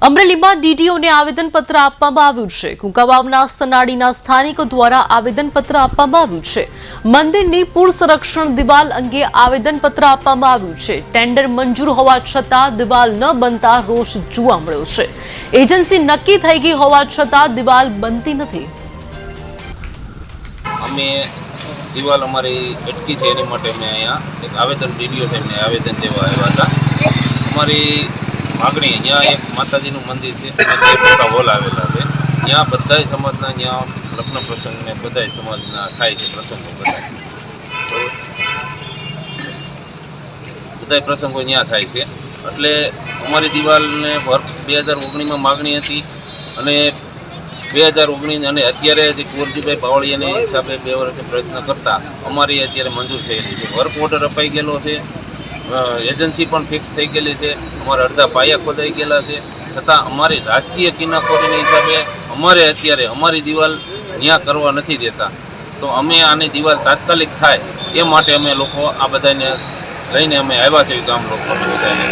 અમરેલીમાં ડીડીઓને આવેદનપત્ર આપવામાં આવ્યું છે। કુંકાવાવના સનાડીના સ્થાનિકો દ્વારા આવેદનપત્ર આપવામાં આવ્યું છે। મંદિરની પૂર સંરક્ષણ દિવાલ અંગે આવેદનપત્ર આપવામાં આવ્યું છે। ટેન્ડર મંજૂર હોવા છતાં દિવાલ ન બનતા રોષ જોવા મળ્યો છે। એજન્સી નક્કી થઈ ગઈ હોવા છતાં દિવાલ બનતી નથી। અમે દિવાલ અમારી અટકી છે એની માટે અમે અહીંયા એક આવેદન ડીડીઓ સાહેબને આવેદન દેવા આવ્યા હતા। અમારી માગણી અહીંયા એક માતાજીનું મંદિર છે, બે મોટા હોલ આવેલા છે, ત્યાં બધાય સમાજના ત્યાં લગ્ન પ્રસંગને બધાય સમાજના થાય છે પ્રસંગો બધાય પ્રસંગો ત્યાં થાય છે। એટલે અમારી દિવાલને વર્ષ 2019માં માગણી હતી અને 2019 અને અત્યારે જે કુંવરજીભાઈ પાવળિયાની હિસાબે 2 વર્ષથી પ્રયત્ન કરતા અમારી અત્યારે મંજૂર થયેલી છે। વર્ક ઓર્ડર અપાઈ ગયેલો છે, એજન્સી પણ ફિક્સ થઈ ગયેલી છે, અમારા અડધા પાયા ખોદાઈ ગયેલા છે, છતાં અમારી રાજકીય કિનાખોરીના હિસાબે અમારે અત્યારે અમારી દિવાલ ત્યાં કરવા નથી દેતા। તો અમે આની દિવાલ તાત્કાલિક થાય એ માટે અમે લોકો આ બધાને લઈને અમે આવ્યા છીએ ગામ લોકો બધાને।